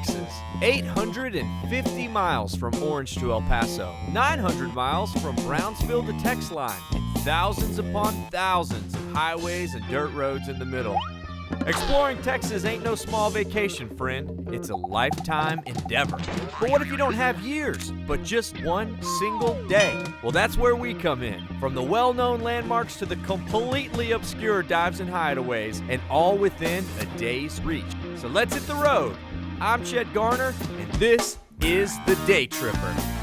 Texas. 850 miles from Orange to El Paso. 900 miles from Brownsville to Texline. And thousands upon thousands of highways and dirt roads in the middle. Exploring Texas ain't no small vacation, friend. It's a lifetime endeavor. But what if you don't have years, but just one single day? Well, that's where we come in. From the well-known landmarks to the completely obscure dives and hideaways, and all within a day's reach. So let's hit the road. I'm Chet Garner, and this is the Daytripper.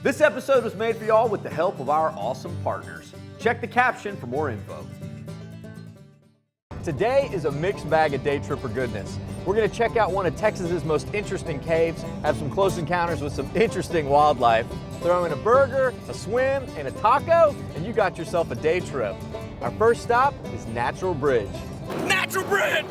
This episode was made for y'all with the help of our awesome partners. Check the caption for more info. Today is a mixed bag of day tripper goodness. We're going to check out one of Texas's most interesting caves, have some close encounters with some interesting wildlife, throw in a burger, a swim, and a taco, and you got yourself a day trip. Our first stop is Natural Bridge. Natural Bridge!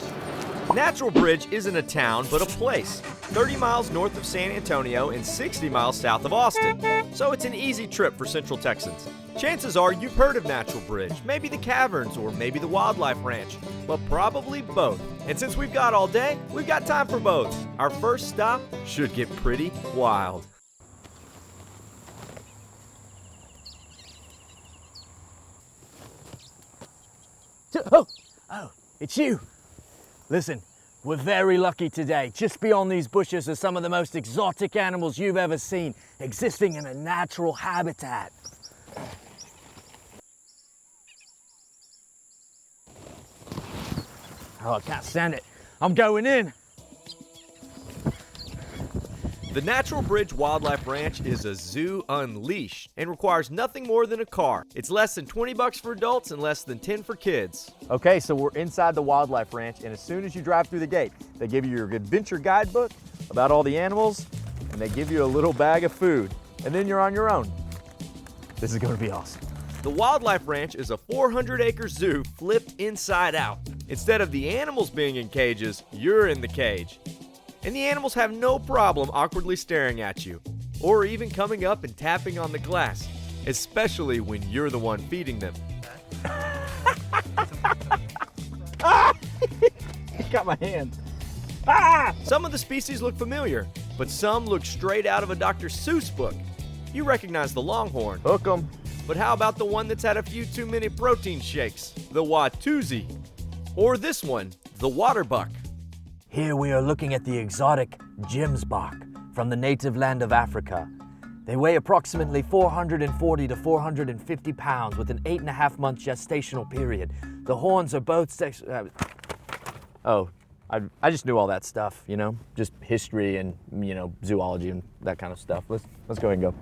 Natural Bridge isn't a town, but a place. 30 miles north of San Antonio and 60 miles south of Austin. So it's an easy trip for Central Texans. Chances are you've heard of Natural Bridge, maybe the Caverns or maybe the Wildlife Ranch, but probably both. And since we've got all day, we've got time for both. Our first stop should get pretty wild. Oh, it's you. Listen, we're very lucky today. Just beyond these bushes are some of the most exotic animals you've ever seen, existing in a natural habitat. Oh, I can't stand it. I'm going in. The Natural Bridge Wildlife Ranch is a zoo unleashed and requires nothing more than a car. It's less than $20 for adults and less than 10 for kids. Okay, so we're inside the Wildlife Ranch, and as soon as you drive through the gate, they give you your adventure guidebook about all the animals, and they give you a little bag of food, and then you're on your own. This is going to be awesome. The Wildlife Ranch is a 400-acre zoo flipped inside out. Instead of the animals being in cages, you're in the cage. And the animals have no problem awkwardly staring at you, or even coming up and tapping on the glass, especially when you're the one feeding them. He got my hand. Some of the species look familiar, but some look straight out of a Dr. Seuss book. You recognize the longhorn. Hook 'em. But how about the one that's had a few too many protein shakes? The Watusi. Or this one, the waterbuck. Here we are looking at the exotic gemsbok from the native land of Africa. They weigh approximately 440 to 450 pounds with an 8.5-month gestational period. The horns are both I just knew all that stuff, you know, just history and, zoology and that kind of stuff. Let's go ahead and go.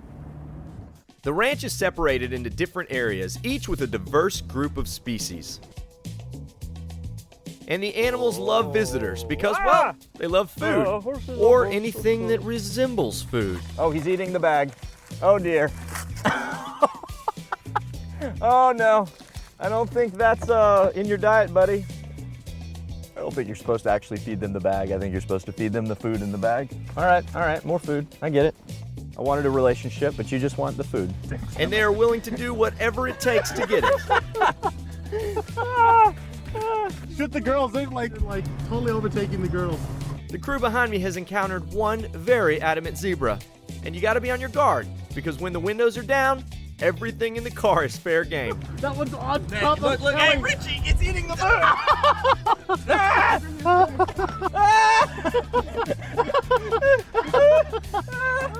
The ranch is separated into different areas, each with a diverse group of species. And the animals love visitors because, well, they love food or anything that resembles food. Oh, he's eating the bag. Oh, dear. Oh, no. I don't think that's in your diet, buddy. I don't think you're supposed to actually feed them the bag. I think you're supposed to feed them the food in the bag. All right, more food. I get it. I wanted a relationship, but you just want the food. And they are willing to do whatever it takes to get it. Shoot the girls, they're like totally overtaking the girls. The crew behind me has encountered one very adamant zebra. And you gotta be on your guard, because when the windows are down, everything in the car is fair game. That one's on top of Look, hey, Richie, it's eating the food!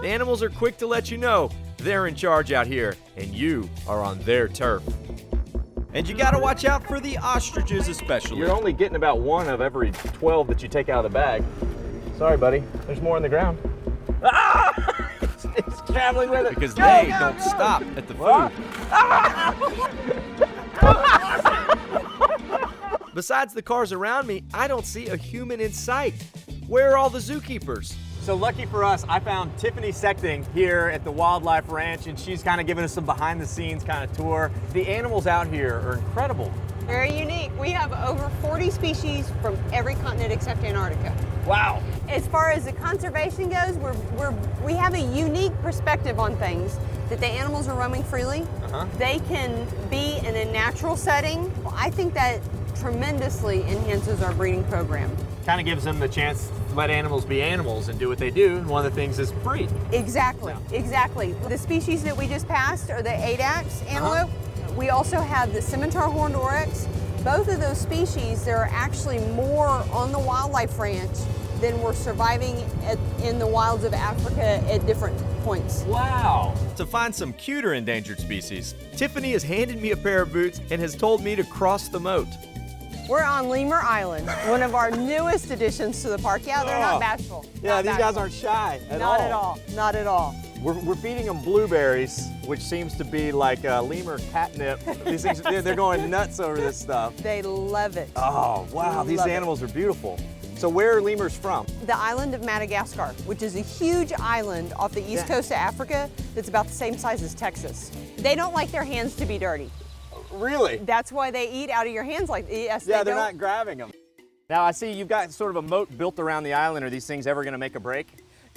The animals are quick to let you know they're in charge out here, and you are on their turf. And you gotta watch out for the ostriches especially. You're only getting about one of every 12 that you take out of the bag. Sorry, buddy. There's more on the ground. It's traveling with it. Because they don't stop at the food. Besides the cars around me, I don't see a human in sight. Where are all the zookeepers? So lucky for us, I found Tiffany Sechting here at the Wildlife Ranch, and she's kind of giving us some behind the scenes kind of tour. The animals out here are incredible. Very unique. We have over 40 species from every continent except Antarctica. Wow. As far as the conservation goes, we have a unique perspective on things, that the animals are roaming freely. They can be in a natural setting. I think that tremendously enhances our breeding program. Kind of gives them the chance to let animals be animals and do what they do, and one of the things is breed. Exactly, exactly. The species that we just passed are the Adax antelope. We also have the scimitar horned oryx. Both of those species, there are actually more on the wildlife ranch than were surviving in the wilds of Africa at different points. Wow. To find some cuter endangered species, Tiffany has handed me a pair of boots and has told me to cross the moat. We're on Lemur Island, one of our newest additions to the park. Yeah, they're not bashful. Yeah, Not these bashful. guys aren't shy at all. Not at all, not at all. We're feeding them blueberries, which seems to be like lemur catnip. These things, they're going nuts over this stuff. They love it. Oh, wow, these Love it. animals are beautiful. So where are lemurs from? The island of Madagascar, which is a huge island off the east coast of Africa that's about the same size as Texas. They don't like their hands to be dirty. Really? That's why they eat out of your hands like yes. Yeah, they they're don't. not grabbing them. Now I see you've got sort of a moat built around the island. Are these things ever gonna make a break?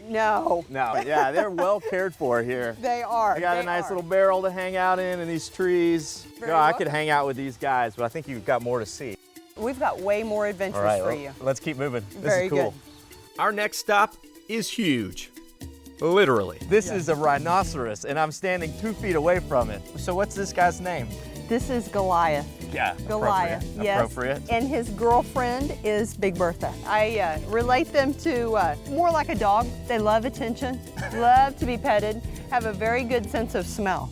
No. No, yeah, they're well cared for here. They are. I got a nice little barrel to hang out in and these trees. Very I well. could hang out with these guys, but I think you've got more to see. We've got way more adventures All right, for you. let's keep moving. Very This is cool. good. Our next stop is huge. Literally. This is a rhinoceros, and I'm standing 2 feet away from it. So what's this guy's name? This is Goliath. Yeah, Goliath, appropriate. yes. Appropriate. And his girlfriend is Big Bertha. I relate them to more like a dog. They love attention, love to be petted, have a very good sense of smell.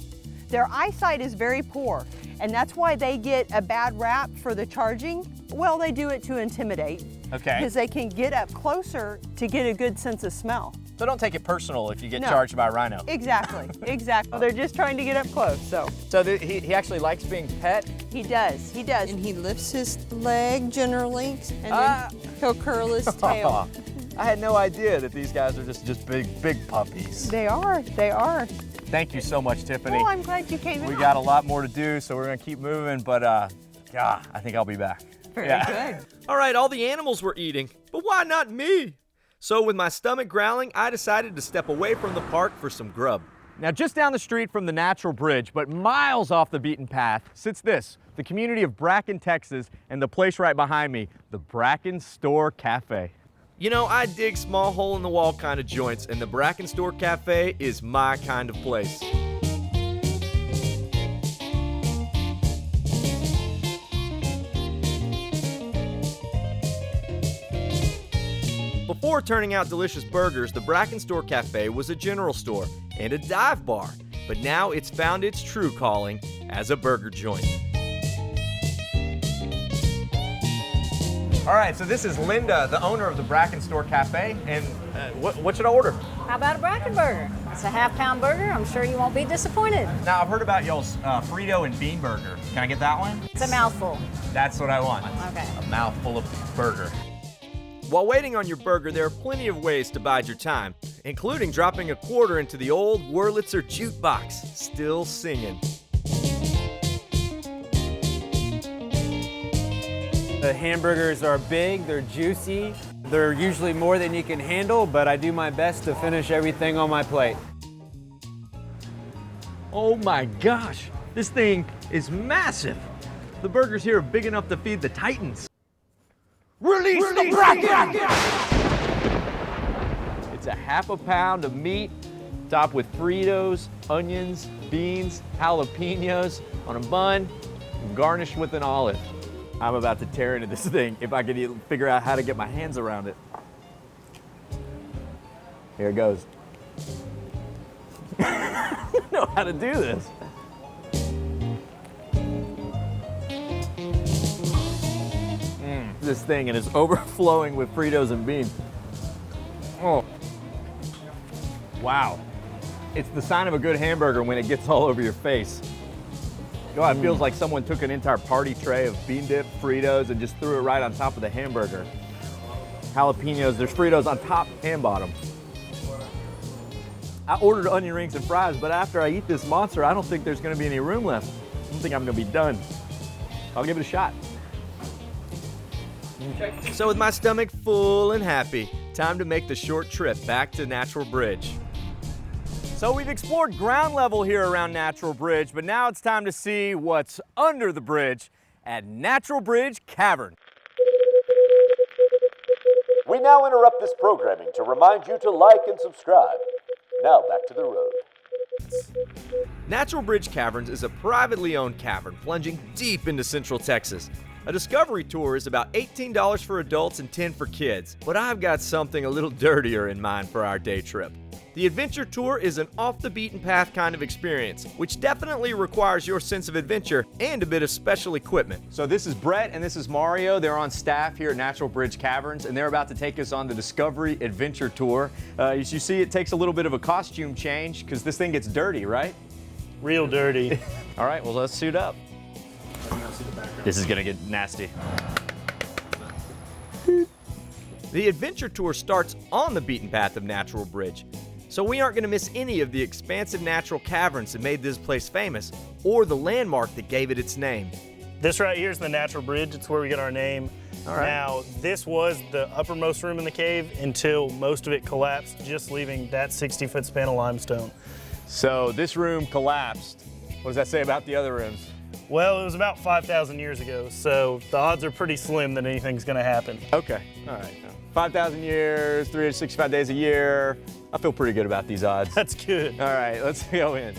Their eyesight is very poor, and that's why they get a bad rap for the charging. Well, they do it to intimidate. Okay. Because they can get up closer to get a good sense of smell. So don't take it personal if you get No. charged by a rhino. Exactly, exactly. They're just trying to get up close, so. So he actually likes being pet? He does, he does. And he lifts his leg generally, and then he'll curl his tail. I had no idea that these guys are just big puppies. They are, they are. Thank you so much, Tiffany. Well, I'm glad you came in. We got a lot more to do, so we're gonna keep moving, but yeah, I think I'll be back. Very good. All right, all the animals were eating, but why not me? So with my stomach growling, I decided to step away from the park for some grub. Now, just down the street from the natural bridge, but miles off the beaten path, sits this, the community of Bracken, Texas, and the place right behind me, the Bracken Store Cafe. You know, I dig small hole-in-the-wall kind of joints, and the Bracken Store Cafe is my kind of place. Before turning out delicious burgers, the Bracken Store Cafe was a general store and a dive bar, but now it's found its true calling as a burger joint. All right, so this is Linda, the owner of the Bracken Store Cafe, and what should I order? How about a Bracken burger? It's a half-pound burger. I'm sure you won't be disappointed. Now, I've heard about y'all's Frito and Bean Burger. Can I get that one? It's a mouthful. That's what I want. Okay. A mouthful of burger. While waiting on your burger, there are plenty of ways to bide your time, including dropping a quarter into the old Wurlitzer jukebox, still singing. The hamburgers are big, they're juicy, they're usually more than you can handle, but I do my best to finish everything on my plate. Oh my gosh, this thing is massive. The burgers here are big enough to feed the Titans. Release the Bracken! It's a half a pound of meat, topped with Fritos, onions, beans, jalapenos on a bun, and garnished with an olive. I'm about to tear into this thing if I can even figure out how to get my hands around it. Here it goes. I don't know how to do this. This thing, and it's overflowing with Fritos and beans. Oh, wow. It's the sign of a good hamburger when it gets all over your face. God, it feels like someone took an entire party tray of bean dip, Fritos, and just threw it right on top of the hamburger. Jalapenos, there's Fritos on top and bottom. I ordered onion rings and fries, but after I eat this monster, I don't think there's gonna be any room left. I don't think I'm gonna be done. I'll give it a shot. So with my stomach full and happy, time to make the short trip back to Natural Bridge. So we've explored ground level here around Natural Bridge, but now it's time to see what's under the bridge at Natural Bridge Cavern. We now interrupt this programming to remind you to like and subscribe. Now back to the road. Natural Bridge Caverns is a privately owned cavern plunging deep into central Texas. A discovery tour is about $18 for adults and $10 for kids, but I've got something a little dirtier in mind for our day trip. The adventure tour is an off-the-beaten-path kind of experience, which definitely requires your sense of adventure and a bit of special equipment. So this is Brett and this is Mario. They're on staff here at Natural Bridge Caverns, and they're about to take us on the Discovery Adventure Tour. As you see, it takes a little bit of a costume change because this thing gets dirty, right? Real dirty. All right, well, let's suit up. This is gonna get nasty. The adventure tour starts on the beaten path of Natural Bridge, so we aren't going to miss any of the expansive natural caverns that made this place famous, or the landmark that gave it its name. This right here is the Natural Bridge. It's where we get our name. All right. Now, this was the uppermost room in the cave until most of it collapsed, just leaving that 60-foot span of limestone. So this room collapsed. What does that say about the other rooms? Well, it was about 5,000 years ago, so the odds are pretty slim that anything's gonna happen. Okay, all right. 5,000 years, 365 days a year. I feel pretty good about these odds. That's good. All right, let's go in.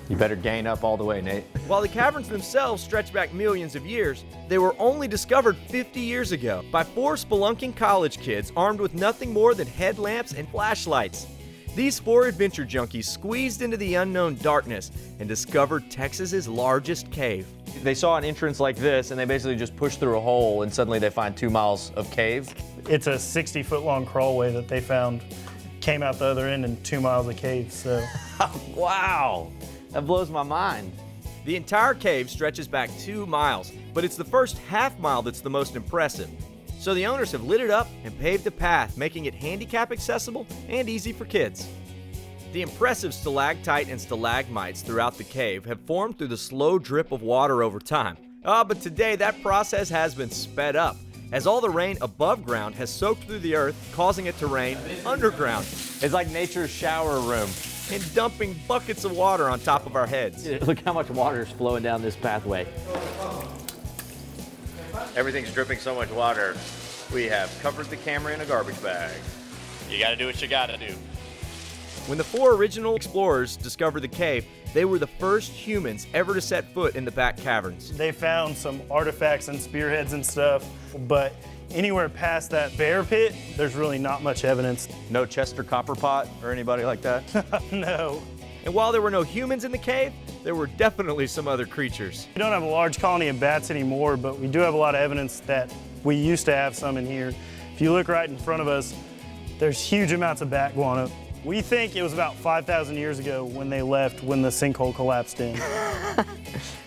You better gain up all the way, Nate. While the caverns themselves stretch back millions of years, they were only discovered 50 years ago by 4 spelunking college kids armed with nothing more than headlamps and flashlights. These 4 adventure junkies squeezed into the unknown darkness and discovered Texas's largest cave. They saw an entrance like this and they basically just pushed through a hole and suddenly they find 2 miles of cave. It's a 60-foot long crawlway that they found, came out the other end in 2 miles of cave, so. Wow, that blows my mind. The entire cave stretches back 2 miles, but it's the first half mile that's the most impressive. So the owners have lit it up and paved a path, making it handicap accessible and easy for kids. The impressive stalactite and stalagmites throughout the cave have formed through the slow drip of water over time. But today that process has been sped up, as all the rain above ground has soaked through the earth, causing it to rain underground It's like nature's shower room. and dumping buckets of water on top of our heads. Look how much water is flowing down this pathway. Everything's dripping so much water. We have covered the camera in a garbage bag. You gotta do what you gotta do. When the 4 original explorers discovered the cave, they were the first humans ever to set foot in the back caverns. They found some artifacts and spearheads and stuff, but anywhere past that bear pit, there's really not much evidence. No Chester Copperpot or anybody like that? No. And while there were no humans in the cave, there were definitely some other creatures. We don't have a large colony of bats anymore, but we do have a lot of evidence that we used to have some in here. If you look right in front of us, there's huge amounts of bat guano. We think it was about 5,000 years ago when they left, when the sinkhole collapsed in.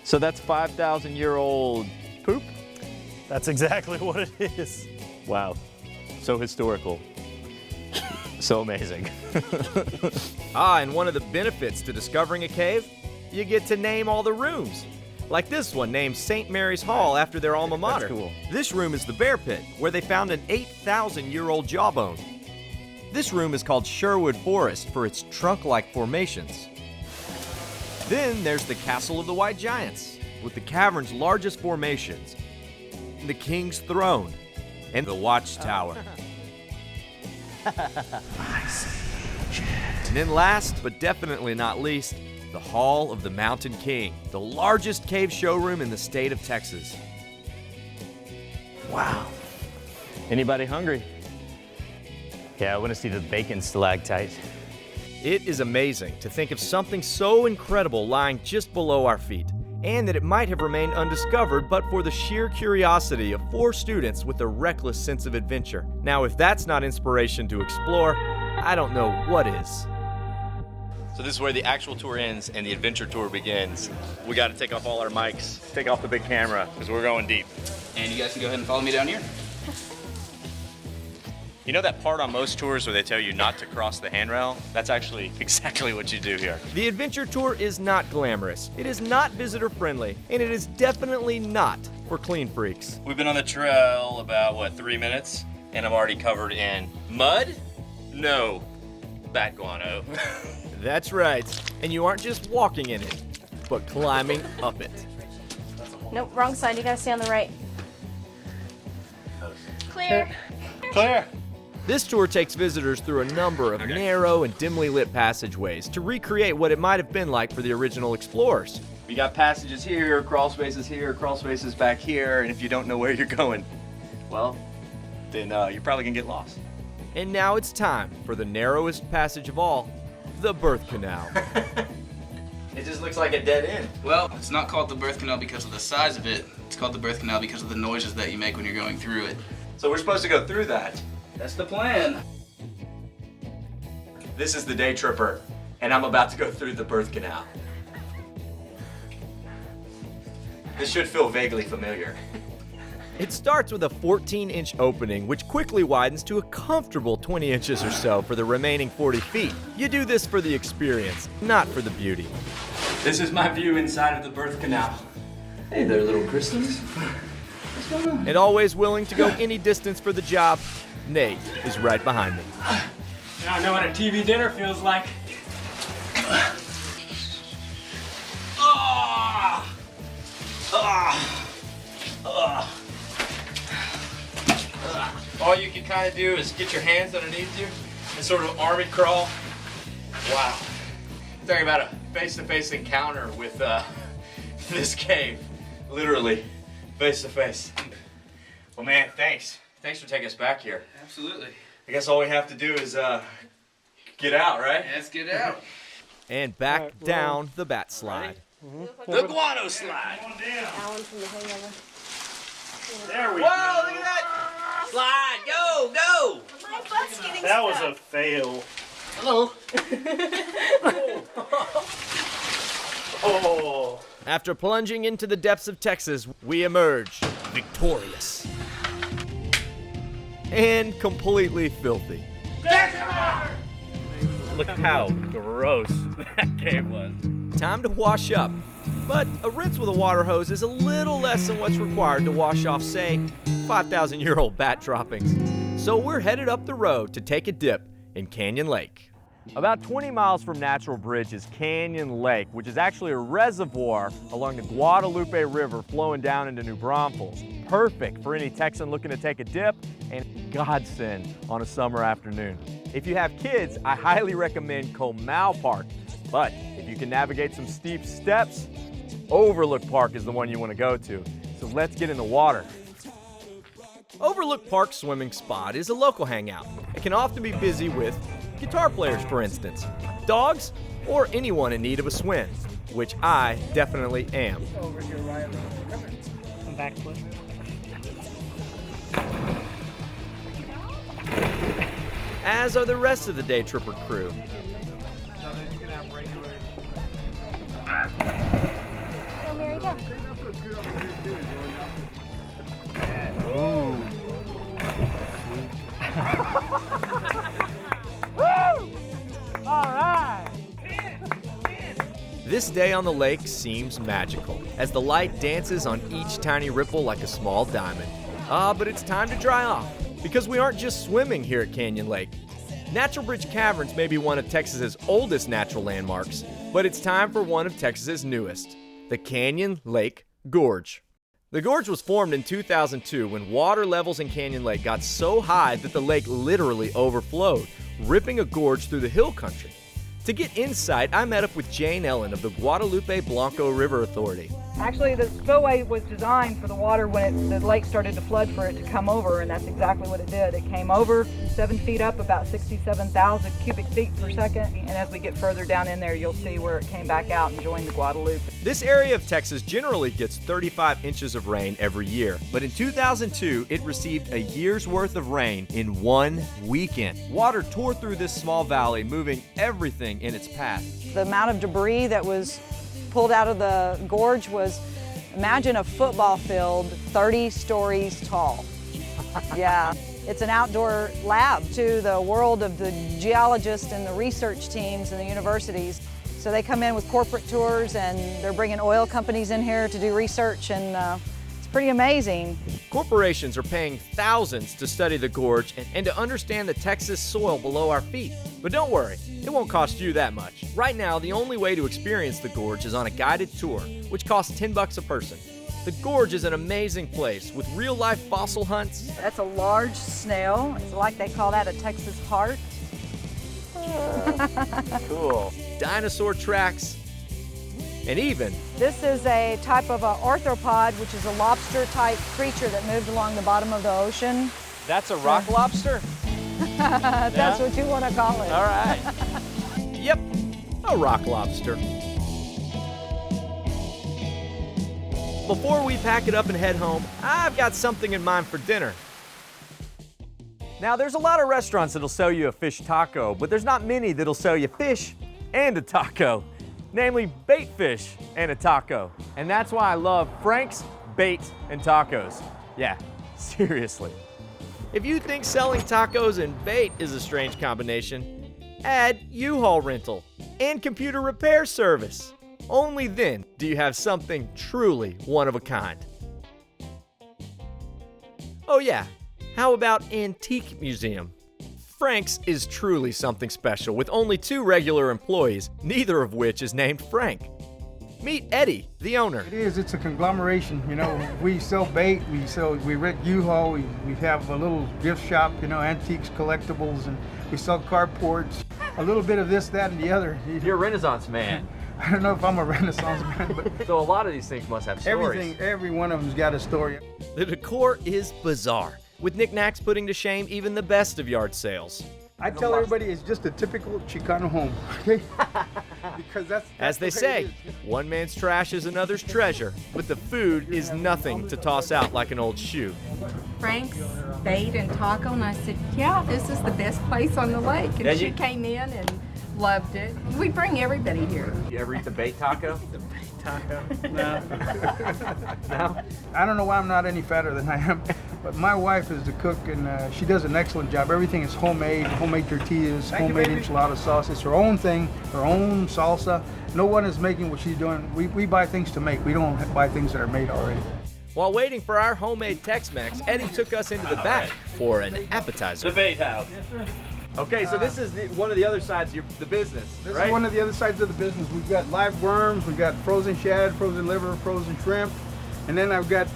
So that's 5,000-year-old poop? That's exactly what it is. Wow, so historical. So amazing. And one of the benefits to discovering a cave, you get to name all the rooms. Like this one named St. Mary's Hall after their alma mater. That's cool. This room is the Bear Pit, where they found an 8,000-year-old jawbone. This room is called Sherwood Forest for its trunk-like formations. Then there's the Castle of the White Giants, with the cavern's largest formations, the King's Throne, and the Watchtower. And then last, but definitely not least, the Hall of the Mountain King, the largest cave showroom in the state of Texas. Wow. Anybody hungry? Yeah, I want to see the bacon stalactite. It is amazing to think of something so incredible lying just below our feet, and that it might have remained undiscovered but for the sheer curiosity of 4 students with a reckless sense of adventure. Now, if that's not inspiration to explore, I don't know what is. So this is where the actual tour ends and the adventure tour begins. We got to take off all our mics, take off the big camera, because we're going deep. And you guys can go ahead and follow me down here. You know that part on most tours where they tell you not to cross the handrail? That's actually exactly what you do here. The adventure tour is not glamorous, it is not visitor friendly, and it is definitely not for clean freaks. We've been on the trail about, what, 3 minutes? And I'm already covered in mud? No, bat guano. That's right, and you aren't just walking in it, but climbing up it. Nope, wrong side. You gotta stay on the right. Clear. Clear. This tour takes visitors through a number of narrow and dimly lit passageways to recreate what it might have been like for the original explorers. We got passages here, crawl spaces back here, and if you don't know where you're going, well, then you're probably gonna get lost. And now it's time for the narrowest passage of all, the birth canal. It just looks like a dead end. Well, it's not called the birth canal because of the size of it. It's called the birth canal because of the noises that you make when you're going through it. So we're supposed to go through that. That's the plan. This is the Daytripper, and I'm about to go through the birth canal. This should feel vaguely familiar. It starts with a 14-inch opening, which quickly widens to a comfortable 20 inches or so for the remaining 40 feet. You do this for the experience, not for the beauty. This is my view inside of the birth canal. Hey there, little Christmas. What's going on? And always willing to go any distance for the job, Nate is right behind me. Now I know what a TV dinner feels like. All you can kind of do is get your hands underneath you and sort of army crawl. Wow. Talking about a face-to-face encounter with this cave. Literally, face-to-face. Well, man, thanks. Thanks for taking us back here. Absolutely. I guess all we have to do is get out, right? Let's get out. And back down the bat slide. The guano slide. Alan from the hangover. There we Whoa, go. look at that. Slide, go, go. My butt's getting That was a fail. Hello. Oh. After plunging into the depths of Texas, we emerge victorious. And completely filthy. Look how gross that cave was. Time to wash up. But a rinse with a water hose is a little less than what's required to wash off, say, 5,000-year-old bat droppings. So we're headed up the road to take a dip in Canyon Lake. About 20 miles from Natural Bridge is Canyon Lake, which is actually a reservoir along the Guadalupe River flowing down into New Braunfels. Perfect for any Texan looking to take a dip, and godsend on a summer afternoon. If you have kids, I highly recommend Comal Park, but if you can navigate some steep steps, Overlook Park is the one you want to go to. So let's get in the water. Overlook Park swimming spot is a local hangout. It can often be busy with guitar players, for instance, dogs, or anyone in need of a swim, which I definitely am. Over here, Riley. Come back, please. As are the rest of the Daytripper crew. Oh, Mary, go. This day on the lake seems magical, as the light dances on each tiny ripple like a small diamond. But it's time to dry off, because we aren't just swimming here at Canyon Lake. Natural Bridge Caverns may be one of Texas's oldest natural landmarks, but it's time for one of Texas's newest, the Canyon Lake Gorge. The gorge was formed in 2002 when water levels in Canyon Lake got so high that the lake literally overflowed, ripping a gorge through the hill country. To get insight, I met up with Jane Ellen of the Guadalupe Blanco River Authority. Actually, the spillway was designed for the water when the lake started to flood for it to come over, and that's exactly what it did. It came over 7 feet up, about 67,000 cubic feet per second, and as we get further down in there, you'll see where it came back out and joined the Guadalupe. This area of Texas generally gets 35 inches of rain every year, but in 2002, it received a year's worth of rain in 1 weekend. Water tore through this small valley, moving everything in its path. The amount of debris that was pulled out of the gorge was, imagine a football field 30 stories tall. Yeah. It's an outdoor lab to the world of the geologists and the research teams in the universities. So they come in with corporate tours and they're bringing oil companies in here to do research, and it's pretty amazing. Corporations are paying thousands to study the gorge and to understand the Texas soil below our feet. But don't worry, it won't cost you that much. Right now, the only way to experience the gorge is on a guided tour, which costs $10 a person. The gorge is an amazing place with real-life fossil hunts. That's a large snail. It's like they call that a Texas heart. Cool. Dinosaur tracks, and even This is a type of an arthropod, which is a lobster-type creature that moved along the bottom of the ocean. that's a rock lobster? That's what you want to call it. All right. Yep, a rock lobster. Before we pack it up and head home, I've got something in mind for dinner. Now, there's a lot of restaurants that'll sell you a fish taco, but there's not many that'll sell you fish and a taco, namely bait fish and a taco. And that's why I love Frank's Bait and Tacos. Yeah, seriously. If you think selling tacos and bait is a strange combination, add U-Haul rental and computer repair service. Only then do you have something truly one of a kind. Oh yeah, how about Antique Museum? Frank's is truly something special with only 2 regular employees, neither of which is named Frank. Meet Eddie, the owner. It is, it's a conglomeration, you know. We sell bait, we rent U-Haul, we have a little gift shop, you know, antiques, collectibles, and we sell carports. A little bit of this, that, and the other. You're a Renaissance man. I don't know if I'm a Renaissance man, but So a lot of these things must have stories. every one of them's got a story. The decor is bizarre, with knickknacks putting to shame even the best of yard sales. I tell everybody it's just a typical Chicano home, okay? Because that's As they the way say, it is. one man's trash is another's treasure, but the food is nothing to toss out like an old shoe. Frank's Bait and Taco, and I said, yeah, this is the best place on the lake. And Yeah, she you- came in and loved it. We bring everybody here. You ever eat the bait taco? Taco. No. No? I don't know why I'm not any fatter than I am, but my wife is the cook, and she does an excellent job. Everything is homemade tortillas, homemade enchilada sauce. It's her own thing, her own salsa. No one is making what she's doing. We buy things to make. We don't buy things that are made already. While waiting for our homemade Tex-Mex, Eddie took us into the back for an appetizer. The bait house. Okay, so this is one of the other sides of the business, This right? is one of the other sides of the business. We've got live worms, we've got frozen shad, frozen liver, frozen shrimp, and then I've got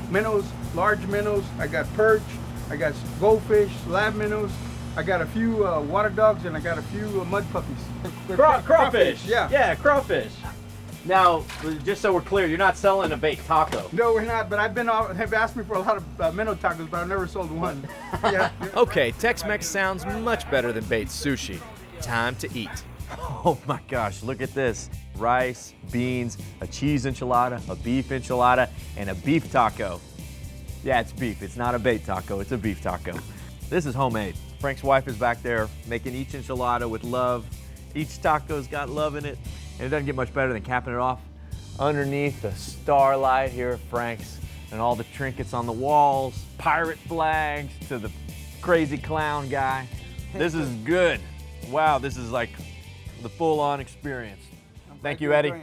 minnows, large minnows. I got perch, I got goldfish, lab minnows. I got a few water dogs, and I got a few mud puppies. Crawfish. Yeah. Yeah, crawfish. Now, just so we're clear, you're not selling a bait taco. No, we're not. But have asked me for a lot of minnow tacos, but I've never sold one. Yeah. Okay, Tex-Mex sounds much better than bait sushi. Time to eat. Oh my gosh, look at this. Rice, beans, a cheese enchilada, a beef enchilada, and a beef taco. Yeah, it's beef. It's not a bait taco, it's a beef taco. This is homemade. Frank's wife is back there making each enchilada with love. Each taco's got love in it, and it doesn't get much better than capping it off underneath the starlight here at Frank's and all the trinkets on the walls, pirate flags to the crazy clown guy. This is good. Wow, this is like the full-on experience. Thank you, Eddie.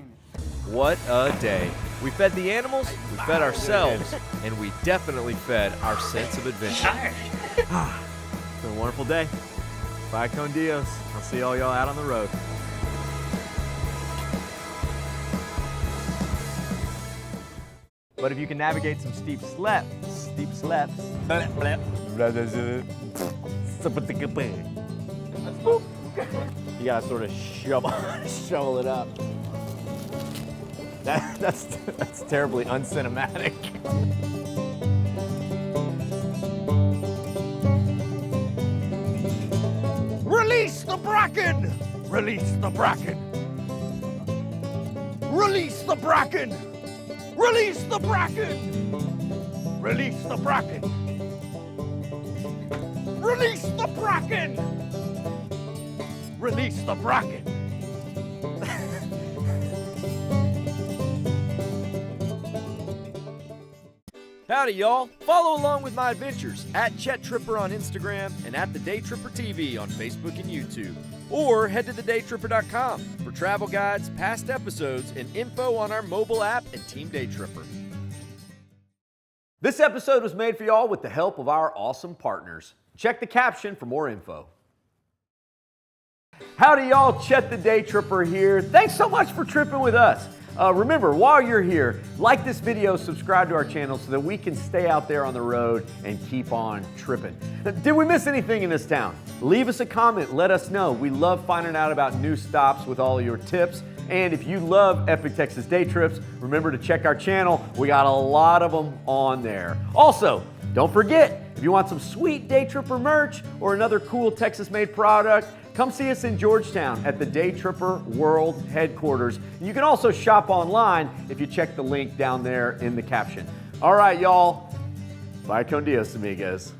What a day. We fed the animals, we fed ourselves, and we definitely fed our sense of adventure. It's been a wonderful day. Bye, con Dios. I'll see all y'all out on the road. But if you can navigate some steep slips, you gotta sort of shovel it up. That's terribly uncinematic. Release the Bracken! Release the Bracken! Release the Bracken! Release the Bracken! Release the Bracken! Release the Bracken! Release the Bracken! Howdy, y'all. Follow along with my adventures at Daytripper on Instagram and at the Daytripper TV on Facebook and YouTube. Or head to thedaytripper.com for travel guides, past episodes, and info on our mobile app and Team Daytripper. This episode was made for y'all with the help of our awesome partners. Check the caption for more info. Howdy, y'all. Chet the Daytripper here. Thanks so much for tripping with us. Remember, while you're here, like this video, subscribe to our channel so that we can stay out there on the road and keep on tripping. Did we miss anything in this town? Leave us a comment, let us know. We love finding out about new stops with all of your tips. And if you love Epic Texas Day Trips, remember to check our channel. We got a lot of them on there. Also, don't forget, if you want some sweet Daytripper merch or another cool Texas-made product, come see us in Georgetown at the Daytripper World Headquarters. You can also shop online if you check the link down there in the caption. All right, y'all. Bye con Dios, amigos.